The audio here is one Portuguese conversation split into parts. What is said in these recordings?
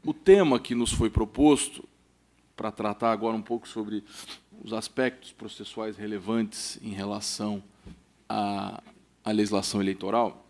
O tema que nos foi proposto, para tratar agora um pouco sobre os aspectos processuais relevantes em relação à legislação eleitoral,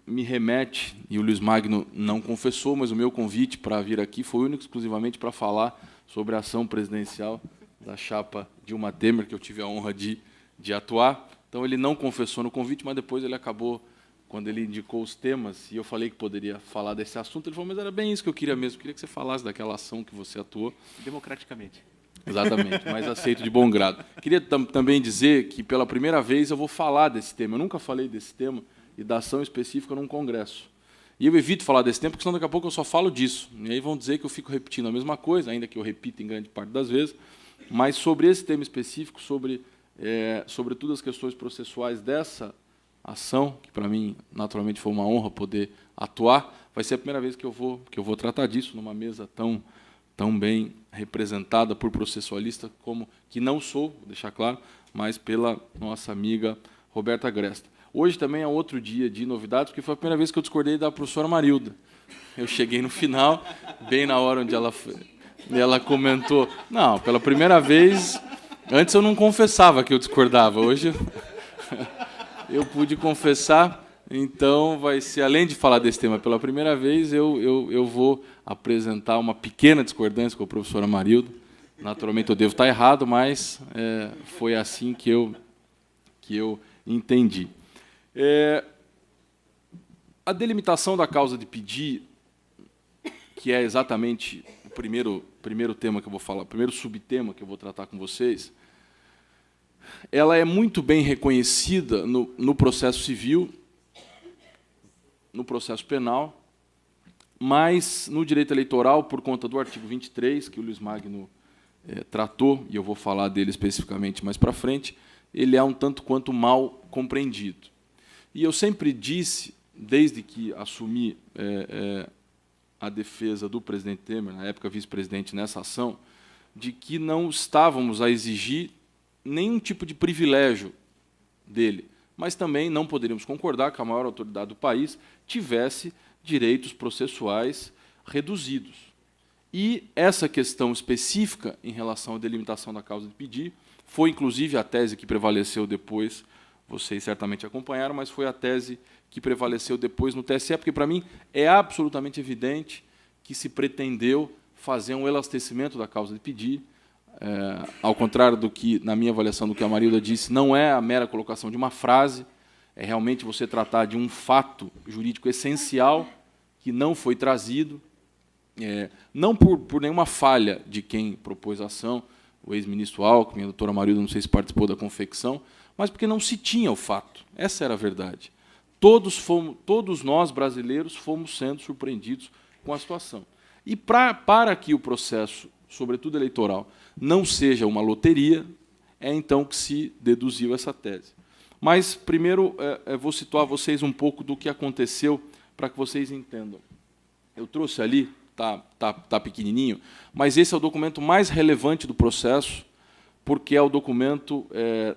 me remete, e o Luiz Magno não confessou, mas o meu convite para vir aqui foi único exclusivamente para falar sobre a ação presidencial da chapa Dilma Temer, que eu tive a honra de atuar. Então, ele não confessou no convite, mas depois ele acabou, quando ele indicou os temas, e eu falei que poderia falar desse assunto, ele falou, mas era bem isso que eu queria mesmo, eu queria que você falasse daquela ação que você atuou. Democraticamente. Exatamente, mas aceito de bom grado. Queria também dizer que, pela primeira vez, eu vou falar desse tema. Eu nunca falei desse tema e da ação específica num congresso. E eu evito falar desse tema, porque senão daqui a pouco eu só falo disso. E aí vão dizer que eu fico repetindo a mesma coisa, ainda que eu repita em grande parte das vezes, mas sobre esse tema específico, sobretudo as questões processuais dessa ação, que para mim, naturalmente, foi uma honra poder atuar, vai ser a primeira vez que eu vou tratar disso numa mesa tão bem representada por processualista, como que não sou, vou deixar claro, mas pela nossa amiga Roberta Gresta. Hoje também é outro dia de novidades, porque foi a primeira vez que eu discordei da professora Marilda. Eu cheguei no final, bem na hora onde ela comentou. Não, pela primeira vez, antes eu não confessava que eu discordava, hoje eu pude confessar, então vai ser, além de falar desse tema pela primeira vez, eu vou apresentar uma pequena discordância com a professora Marilda. Naturalmente eu devo estar errado, mas foi assim que eu entendi. A delimitação da causa de pedir, que é exatamente o primeiro tema que eu vou falar, o primeiro subtema que eu vou tratar com vocês, ela é muito bem reconhecida no processo civil, no processo penal, mas no direito eleitoral, por conta do artigo 23, que o Luiz Magno tratou, e eu vou falar dele especificamente mais para frente, ele é um tanto quanto mal compreendido. E eu sempre disse, desde que assumi a defesa do presidente Temer, na época vice-presidente nessa ação, de que não estávamos a exigir nenhum tipo de privilégio dele, mas também não poderíamos concordar que a maior autoridade do país tivesse direitos processuais reduzidos. E essa questão específica em relação à delimitação da causa de pedir foi, inclusive, a tese que prevaleceu depois, vocês certamente acompanharam, mas foi a tese que prevaleceu depois no TSE, porque, para mim, é absolutamente evidente que se pretendeu fazer um elastecimento da causa de pedir, ao contrário do que, na minha avaliação, do que a Marilda disse, não é a mera colocação de uma frase, é realmente você tratar de um fato jurídico essencial que não foi trazido, não por nenhuma falha de quem propôs a ação, o ex-ministro Alckmin, a doutora Marilda, não sei se participou da confecção, mas porque não se tinha o fato. Essa era a verdade. Todos nós, brasileiros, fomos sendo surpreendidos com a situação. E para que o processo, sobretudo eleitoral, não seja uma loteria, é então que se deduziu essa tese. Mas, primeiro, vou situar a vocês um pouco do que aconteceu, para que vocês entendam. Eu trouxe ali, tá pequenininho, mas esse é o documento mais relevante do processo, porque é o documento,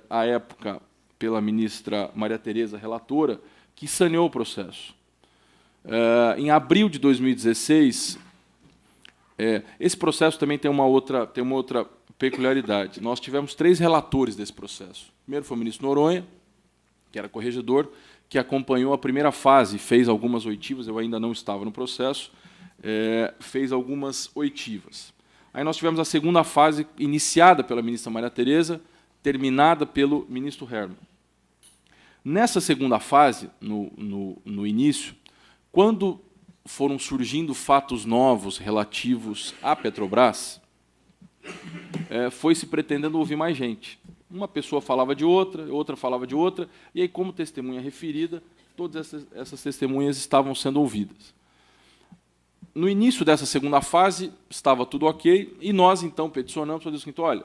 à época, pela ministra Maria Tereza, relatora, que saneou o processo. Em abril de 2016, esse processo também tem uma outra peculiaridade. Nós tivemos 3 relatores desse processo. Primeiro foi o ministro Noronha, que era corregedor, que acompanhou a primeira fase, fez algumas oitivas, eu ainda não estava no processo, fez algumas oitivas. Aí nós tivemos a segunda fase, iniciada pela ministra Maria Tereza, terminada pelo ministro Herman. Nessa segunda fase, no início, quando foram surgindo fatos novos relativos à Petrobras, foi se pretendendo ouvir mais gente. Uma pessoa falava de outra, outra falava de outra, e aí, como testemunha referida, todas essas testemunhas estavam sendo ouvidas. No início dessa segunda fase, estava tudo ok, e nós, então, peticionamos para dizer o seguinte, olha,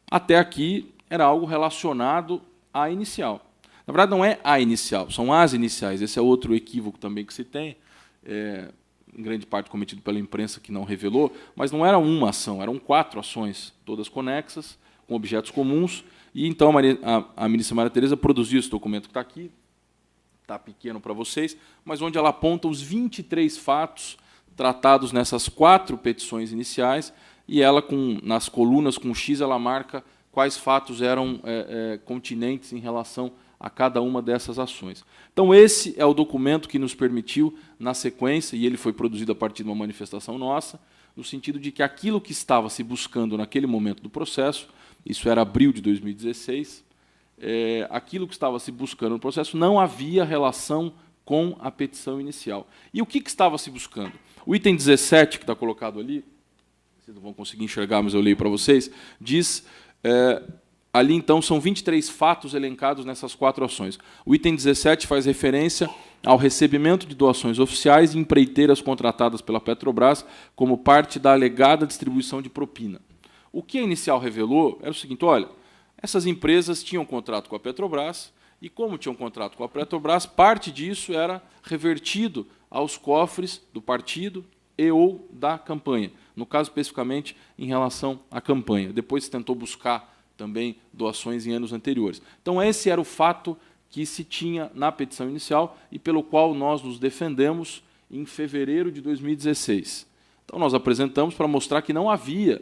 até aqui era algo relacionado à inicial. Na verdade, não é a inicial, são as iniciais. Esse é outro equívoco também que se tem, em grande parte cometido pela imprensa, que não revelou, mas não era uma ação, eram 4 ações, todas conexas, com objetos comuns, e então a ministra Maria Tereza produziu esse documento que está aqui, está pequeno para vocês, mas onde ela aponta os 23 fatos tratados nessas 4 petições iniciais, e ela, nas colunas com X, ela marca quais fatos eram continentes em relação a cada uma dessas ações. Então, esse é o documento que nos permitiu, na sequência, e ele foi produzido a partir de uma manifestação nossa, no sentido de que aquilo que estava se buscando naquele momento do processo, isso era abril de 2016, aquilo que estava se buscando no processo não havia relação com a petição inicial. E o que estava se buscando? O item 17, que está colocado ali, vocês não vão conseguir enxergar, mas eu leio para vocês, diz, ali então são 23 fatos elencados nessas 4 ações. O item 17 faz referência ao recebimento de doações oficiais e empreiteiras contratadas pela Petrobras como parte da alegada distribuição de propina. O que a inicial revelou era o seguinte, olha, essas empresas tinham contrato com a Petrobras, e como tinham contrato com a Petrobras, parte disso era revertido aos cofres do partido e ou da campanha, no caso especificamente em relação à campanha. Depois se tentou buscar também doações em anos anteriores. Então, esse era o fato que se tinha na petição inicial e pelo qual nós nos defendemos em fevereiro de 2016. Então, nós apresentamos para mostrar que não havia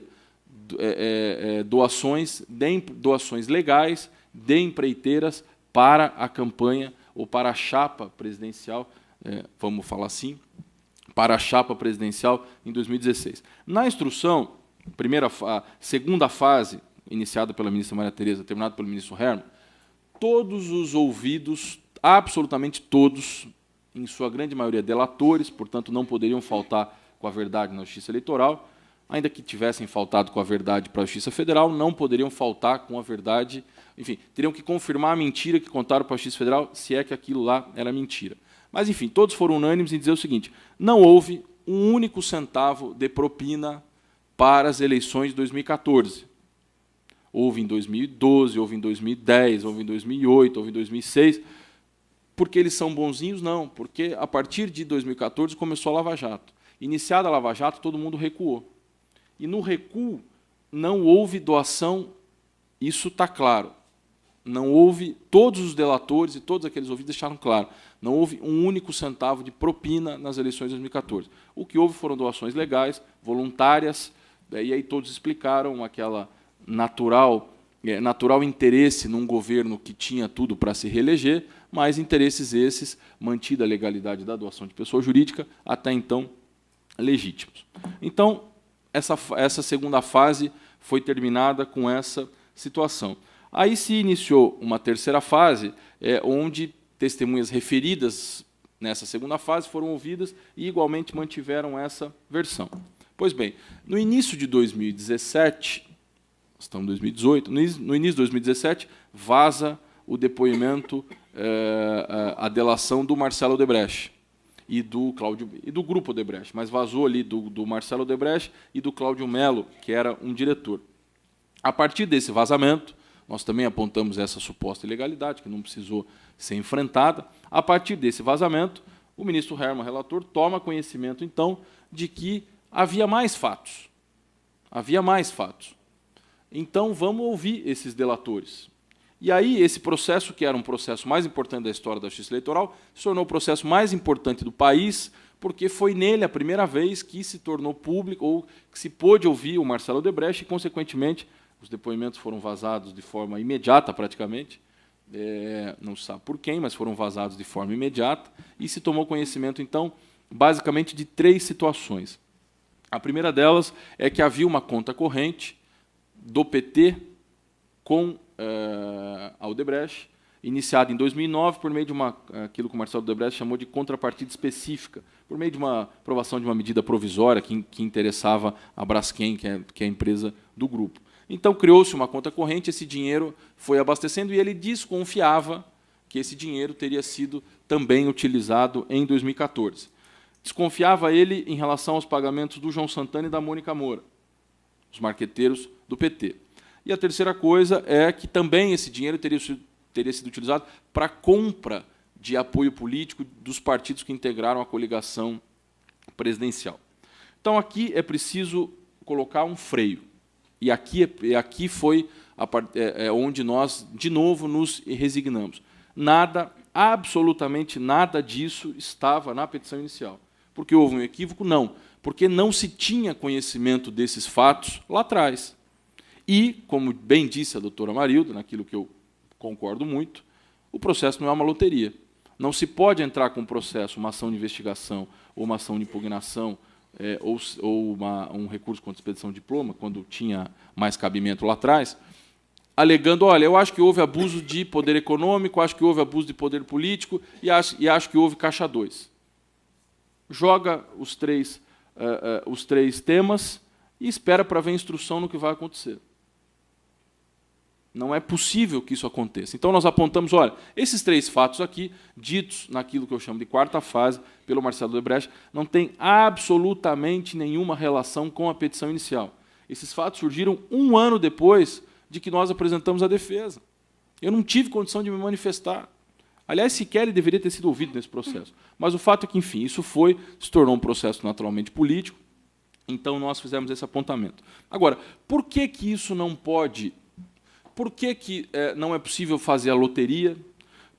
doações legais de empreiteiras para a campanha ou para a chapa presidencial, vamos falar assim, para a chapa presidencial em 2016. Na instrução, a segunda fase, iniciada pela ministra Maria Tereza, terminada pelo ministro Herman, todos os ouvidos, absolutamente todos, em sua grande maioria delatores, portanto, não poderiam faltar com a verdade na Justiça Eleitoral, ainda que tivessem faltado com a verdade para a Justiça Federal, não poderiam faltar com a verdade, enfim, teriam que confirmar a mentira que contaram para a Justiça Federal, se é que aquilo lá era mentira. Mas, enfim, todos foram unânimes em dizer o seguinte, não houve um único centavo de propina para as eleições de 2014. Houve em 2012, houve em 2010, houve em 2008, houve em 2006. Porque eles são bonzinhos? Não, porque a partir de 2014 começou a Lava Jato. Iniciada a Lava Jato, todo mundo recuou. E no recuo não houve doação, isso está claro. Não houve, todos os delatores e todos aqueles ouvidos deixaram claro, não houve um único centavo de propina nas eleições de 2014. O que houve foram doações legais, voluntárias, e aí todos explicaram aquela natural interesse num governo que tinha tudo para se reeleger, mas interesses esses, mantida a legalidade da doação de pessoa jurídica, até então legítimos. Então, essa segunda fase foi terminada com essa situação. Aí se iniciou uma terceira fase, onde testemunhas referidas nessa segunda fase foram ouvidas e igualmente mantiveram essa versão. Pois bem, no início de 2017, estamos em 2018, no início de 2017, vaza o depoimento, a delação do Marcelo Odebrecht e do grupo Odebrecht, mas vazou ali do Marcelo Odebrecht e do Cláudio Mello, que era um diretor. A partir desse vazamento, nós também apontamos essa suposta ilegalidade, que não precisou ser enfrentada. A partir desse vazamento, o ministro Herman, relator, toma conhecimento, então, de que havia mais fatos. Havia mais fatos. Então, vamos ouvir esses delatores. E aí, esse processo, que era um processo mais importante da história da Justiça Eleitoral, se tornou o processo mais importante do país, porque foi nele a primeira vez que se tornou público, ou que se pôde ouvir o Marcelo Odebrecht, e, consequentemente, os depoimentos foram vazados de forma imediata, praticamente, não se sabe por quem, mas foram vazados de forma imediata, e se tomou conhecimento, então, basicamente, de 3 situações. A primeira delas é que havia uma conta corrente do PT com a Odebrecht, iniciada em 2009 por meio de aquilo que o Marcelo Odebrecht chamou de contrapartida específica, por meio de uma aprovação de uma medida provisória que interessava a Braskem, que é a empresa do grupo. Então, criou-se uma conta corrente, esse dinheiro foi abastecendo e ele desconfiava que esse dinheiro teria sido também utilizado em 2014. Desconfiava ele em relação aos pagamentos do João Santana e da Mônica Moura, os marqueteiros do PT. E a terceira coisa é que também esse dinheiro teria sido utilizado para compra de apoio político dos partidos que integraram a coligação presidencial. Então, aqui é preciso colocar um freio. E aqui foi onde nós, de novo, nos resignamos. Nada Absolutamente nada disso estava na petição inicial. Porque houve um equívoco? Não. Porque não se tinha conhecimento desses fatos lá atrás. E, como bem disse a doutora Marilda, naquilo que eu concordo muito, o processo não é uma loteria. Não se pode entrar com um processo, uma ação de investigação, ou uma ação de impugnação, ou um recurso contra expedição de diploma, quando tinha mais cabimento lá atrás, alegando, olha, eu acho que houve abuso de poder econômico, acho que houve abuso de poder político e acho que houve caixa 2. Joga os três temas e espera para ver a instrução no que vai acontecer. Não é possível que isso aconteça. Então, nós apontamos, olha, esses 3 fatos aqui, ditos naquilo que eu chamo de quarta fase, pelo Marcelo Odebrecht, não tem absolutamente nenhuma relação com a petição inicial. Esses fatos surgiram 1 ano depois de que nós apresentamos a defesa. Eu não tive condição de me manifestar. Aliás, sequer ele deveria ter sido ouvido nesse processo. Mas o fato é que, enfim, isso se tornou um processo naturalmente político, então nós fizemos esse apontamento. Agora, por que isso não pode... Por que não é possível fazer a loteria?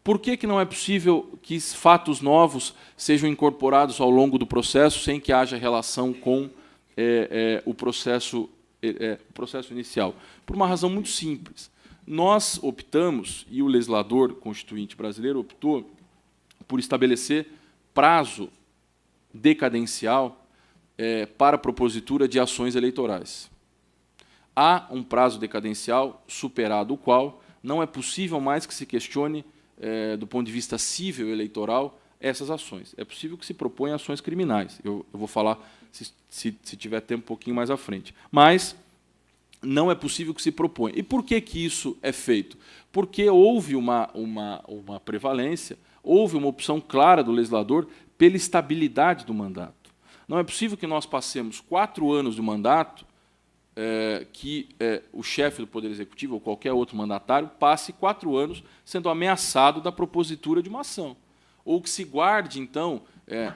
Por que não é possível que fatos novos sejam incorporados ao longo do processo sem que haja relação com o processo inicial? Por uma razão muito simples. Nós optamos, e o legislador constituinte brasileiro optou, por estabelecer prazo decadencial para a propositura de ações eleitorais. Há um prazo decadencial superado o qual não é possível mais que se questione, do ponto de vista civil eleitoral, essas ações. É possível que se proponha ações criminais. Eu vou falar, se tiver tempo, um pouquinho mais à frente. Mas não é possível que se proponha. E por que isso é feito? Porque houve uma prevalência, houve uma opção clara do legislador pela estabilidade do mandato. Não é possível que nós passemos 4 anos do mandato que o chefe do Poder Executivo ou qualquer outro mandatário passe 4 anos sendo ameaçado da propositura de uma ação. Ou que se guarde, então,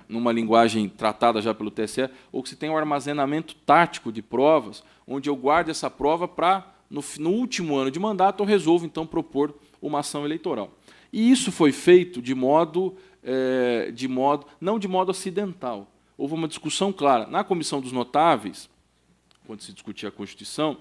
numa linguagem tratada já pelo TSE, ou que se tenha um armazenamento tático de provas, onde eu guarde essa prova para, no último ano de mandato, eu resolvo, então, propor uma ação eleitoral. E isso foi feito não de modo acidental. Houve uma discussão clara. Na Comissão dos Notáveis, quando se discutia a Constituição,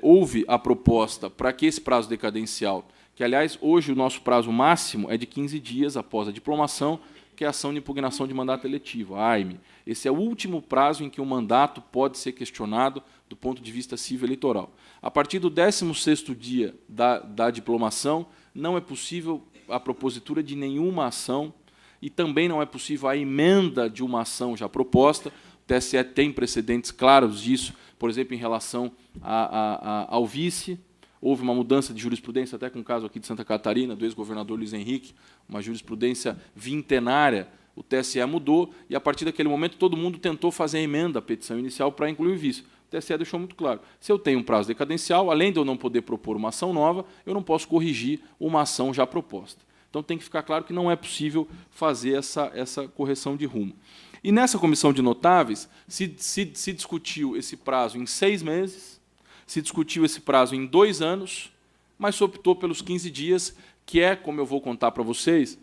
houve a proposta para que esse prazo decadencial, que, aliás, hoje o nosso prazo máximo é de 15 dias após a diplomação, que é a ação de impugnação de mandato eletivo, a AIME. Esse é o último prazo em que o mandato pode ser questionado do ponto de vista civil eleitoral. A partir do 16º dia da diplomação, não é possível a propositura de nenhuma ação e também não é possível a emenda de uma ação já proposta. O TSE tem precedentes claros disso, por exemplo, em relação ao vice. Houve uma mudança de jurisprudência, até com o caso aqui de Santa Catarina, do ex-governador Luiz Henrique, uma jurisprudência vintenária. O TSE mudou e, a partir daquele momento, todo mundo tentou fazer a emenda à petição inicial para incluir o vice. O TSE deixou muito claro. Se eu tenho um prazo decadencial, além de eu não poder propor uma ação nova, eu não posso corrigir uma ação já proposta. Então, tem que ficar claro que não é possível fazer essa correção de rumo. E nessa comissão de notáveis, se discutiu esse prazo em 6 meses, se discutiu esse prazo em 2 anos, mas se optou pelos 15 dias, que é, como eu vou contar para vocês,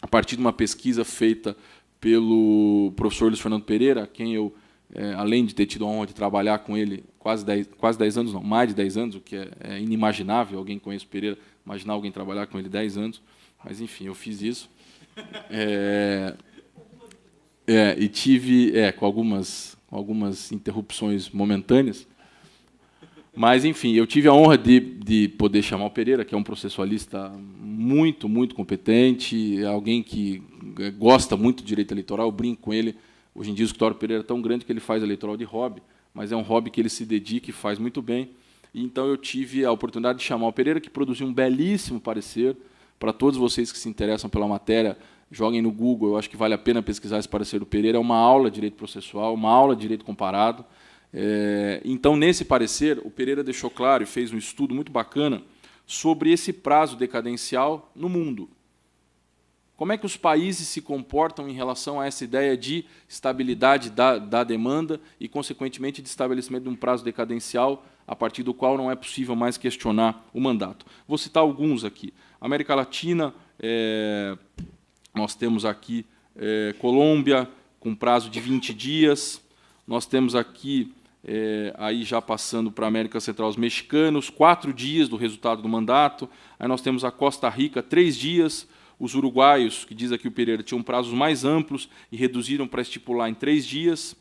a partir de uma pesquisa feita pelo professor Luiz Fernando Pereira, a quem eu, além de ter tido a honra de trabalhar com ele quase 10 anos, não, mais de 10 anos, o que é inimaginável, alguém conhece o Pereira, imaginar alguém trabalhar com ele 10 anos, mas, enfim, eu fiz isso. E tive, com algumas interrupções momentâneas, mas, enfim, eu tive a honra de poder chamar o Pereira, que é um processualista muito, muito competente, alguém que gosta muito de direito eleitoral, eu brinco com ele. Hoje em dia o escritório Pereira é tão grande que ele faz eleitoral de hobby, mas é um hobby que ele se dedica e faz muito bem. E, então, eu tive a oportunidade de chamar o Pereira, que produziu um belíssimo parecer. Para todos vocês que se interessam pela matéria, joguem no Google, eu acho que vale a pena pesquisar esse parecer do Pereira. É uma aula de direito processual, uma aula de direito comparado. Então, nesse parecer, o Pereira deixou claro e fez um estudo muito bacana sobre esse prazo decadencial no mundo. Como é que os países se comportam em relação a essa ideia de estabilidade da demanda e, consequentemente, de estabelecimento de um prazo decadencial a partir do qual não é possível mais questionar o mandato? Vou citar alguns aqui. América Latina, nós temos aqui Colômbia, com prazo de 20 dias. Nós temos aqui, aí já passando para a América Central, os mexicanos, 4 dias do resultado do mandato. Aí nós temos a Costa Rica, 3 dias. Os uruguaios, que diz aqui o Pereira, tinham prazos mais amplos e reduziram para estipular em 3 dias.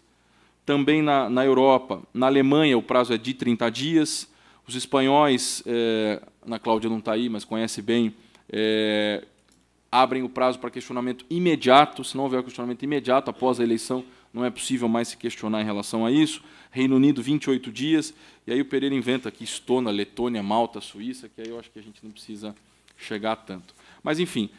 Também na Europa, na Alemanha, o prazo é de 30 dias. Os espanhóis, na Cláudia não está aí, mas conhece bem, abrem o prazo para questionamento imediato. Se não houver questionamento imediato após a eleição, não é possível mais se questionar em relação a isso. Reino Unido, 28 dias. E aí o Pereira inventa aqui Estônia, Letônia, Malta, Suíça, que aí eu acho que a gente não precisa chegar a tanto. Mas, enfim,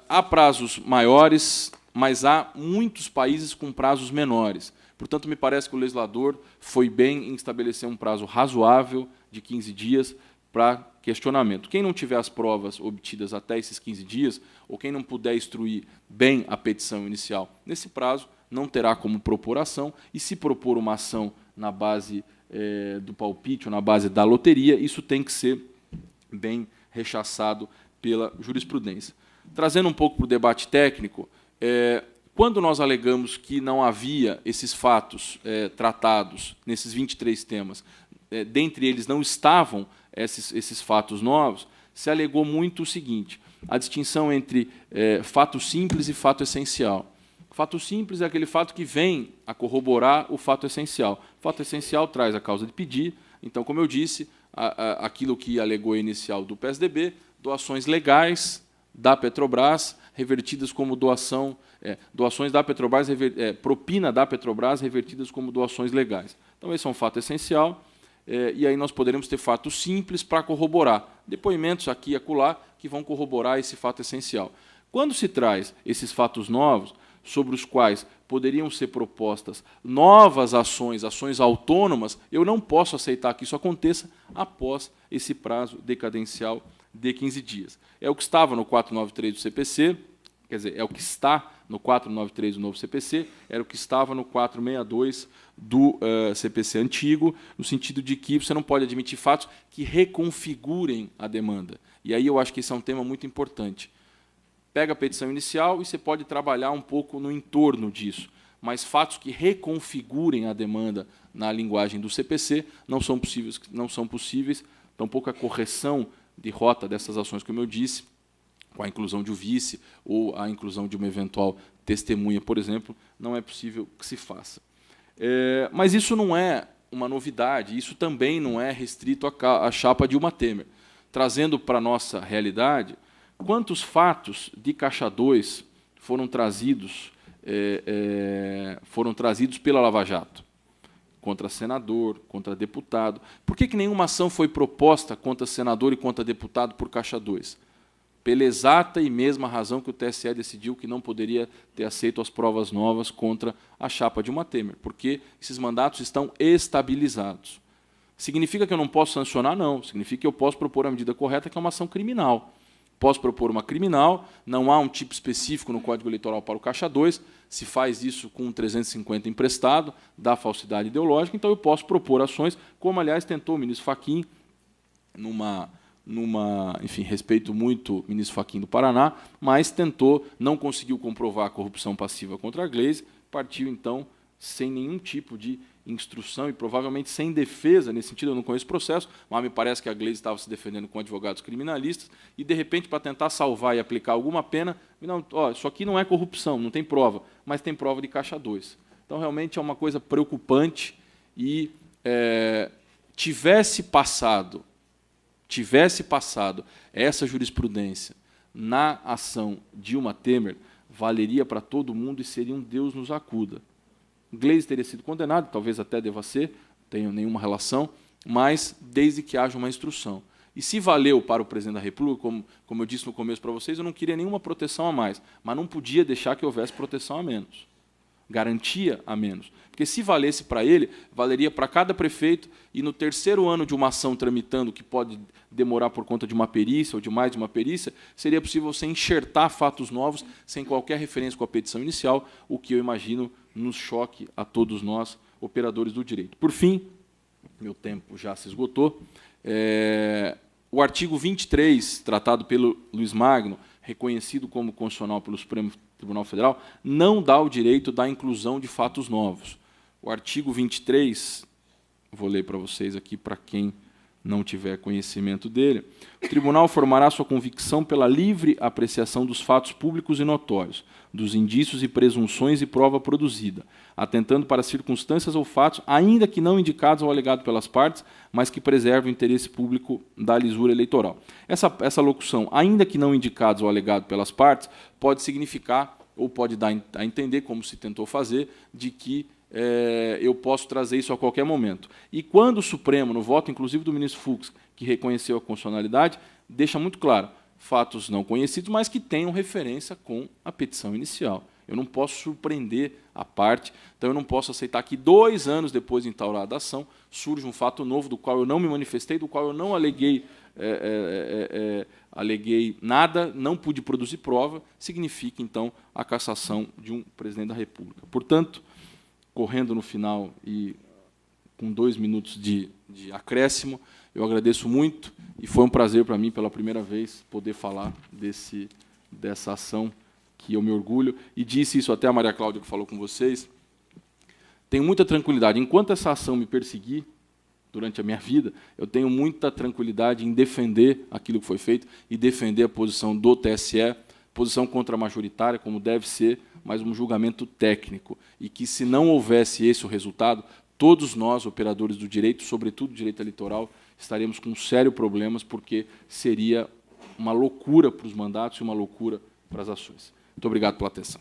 há prazos maiores, mas há muitos países com prazos menores. Portanto, me parece que o legislador foi bem em estabelecer um prazo razoável de 15 dias para questionamento. Quem não tiver as provas obtidas até esses 15 dias, ou quem não puder instruir bem a petição inicial nesse prazo, não terá como propor ação, e se propor uma ação na base do palpite ou na base da loteria, isso tem que ser bem rechaçado pela jurisprudência. Trazendo um pouco para o debate técnico, quando nós alegamos que não havia esses fatos tratados nesses 23 temas, dentre eles não estavam esses fatos novos, se alegou muito o seguinte: a distinção entre fato simples e fato essencial. Fato simples é aquele fato que vem a corroborar o fato essencial. O fato essencial traz a causa de pedir. Então, como eu disse, aquilo que alegou a inicial do PSDB, doações legais da Petrobras, revertidas como doações da Petrobras, propina da Petrobras, revertidas como doações legais. Então, esse é um fato essencial, e aí nós poderemos ter fatos simples para corroborar, depoimentos aqui e acolá que vão corroborar esse fato essencial. Quando se traz esses fatos novos, sobre os quais poderiam ser propostas novas ações autônomas, eu não posso aceitar que isso aconteça após esse prazo decadencial de 15 dias. É o que estava no 493 do CPC, quer dizer, é o que está no 493 do novo CPC, era o que estava no 462 do CPC antigo, no sentido de que você não pode admitir fatos que reconfigurem a demanda. E aí eu acho que esse é um tema muito importante. Pega a petição inicial e você pode trabalhar um pouco no entorno disso, mas fatos que reconfigurem a demanda na linguagem do CPC não são possíveis, tampouco a correção de rota dessas ações, como eu disse, com a inclusão de um vice ou a inclusão de uma eventual testemunha, por exemplo, não é possível que se faça. Mas isso não é uma novidade, isso também não é restrito à chapa Dilma Temer. Trazendo para a nossa realidade, quantos fatos de Caixa 2 foram trazidos pela Lava Jato? Contra senador, contra deputado. Por que nenhuma ação foi proposta contra senador e contra deputado por Caixa 2? Pela exata e mesma razão que o TSE decidiu que não poderia ter aceito as provas novas contra a chapa Dilma Temer, porque esses mandatos estão estabilizados. Significa que eu não posso sancionar? Não. Significa que eu posso propor a medida correta, que é uma ação criminal. Posso propor uma criminal, não há um tipo específico no Código Eleitoral para o Caixa 2, se faz isso com 350 emprestado, dá falsidade ideológica, então eu posso propor ações, como, aliás, tentou o ministro Fachin, enfim, respeito muito o ministro Fachin do Paraná, mas tentou, não conseguiu comprovar a corrupção passiva contra a Gleisi, partiu, então, sem nenhum tipo de instrução e provavelmente sem defesa, nesse sentido eu não conheço o processo, mas me parece que a Gleisi estava se defendendo com advogados criminalistas e, de repente, para tentar salvar e aplicar alguma pena, não, isso aqui não é corrupção, não tem prova, mas tem prova de Caixa 2. Então, realmente é uma coisa preocupante e tivesse passado essa jurisprudência na ação Dilma Temer, valeria para todo mundo e seria um Deus nos acuda. Gleisi teria sido condenado, talvez até deva ser, não tenho nenhuma relação, mas desde que haja uma instrução. E se valeu para o presidente da República, como eu disse no começo para vocês, eu não queria nenhuma proteção a mais, mas não podia deixar que houvesse proteção a menos. garantia a menos. Porque se valesse para ele, valeria para cada prefeito, e no terceiro ano de uma ação tramitando, que pode demorar por conta de uma perícia ou de mais de uma perícia, seria possível você enxertar fatos novos sem qualquer referência com a petição inicial, o que eu imagino nos choque a todos nós, operadores do direito. Por fim, meu tempo já se esgotou, o artigo 23, tratado pelo Luiz Magno, reconhecido como constitucional pelo Supremo Tribunal Federal, não dá o direito da inclusão de fatos novos. O artigo 23, vou ler para vocês aqui, para quem não tiver conhecimento dele. O tribunal formará sua convicção pela livre apreciação dos fatos públicos e notórios, dos indícios e presunções e prova produzida, atentando para circunstâncias ou fatos, ainda que não indicados ou alegados pelas partes, mas que preservam o interesse público da lisura eleitoral. Essa locução, ainda que não indicados ou alegados pelas partes, pode significar, ou pode dar a entender, como se tentou fazer, de que eu posso trazer isso a qualquer momento. E quando o Supremo, no voto inclusive do ministro Fux, que reconheceu a constitucionalidade, deixa muito claro, fatos não conhecidos, mas que tenham referência com a petição inicial. Eu não posso surpreender a parte, então eu não posso aceitar que 2 anos depois de instaurada a ação surja um fato novo do qual eu não me manifestei, do qual eu não aleguei nada, não pude produzir prova, significa, então, a cassação de um presidente da República. Portanto, correndo no final e com 2 minutos de acréscimo, eu agradeço muito e foi um prazer para mim, pela primeira vez, poder falar dessa ação que eu me orgulho. E disse isso até a Maria Cláudia, que falou com vocês. Tenho muita tranquilidade. Enquanto essa ação me perseguir durante a minha vida, eu tenho muita tranquilidade em defender aquilo que foi feito e defender a posição do TSE, posição contra-majoritária, como deve ser, mas um julgamento técnico. E que, se não houvesse esse o resultado, todos nós, operadores do direito, sobretudo do direito eleitoral, estaremos com sérios problemas, porque seria uma loucura para os mandatos e uma loucura para as ações. Muito obrigado pela atenção.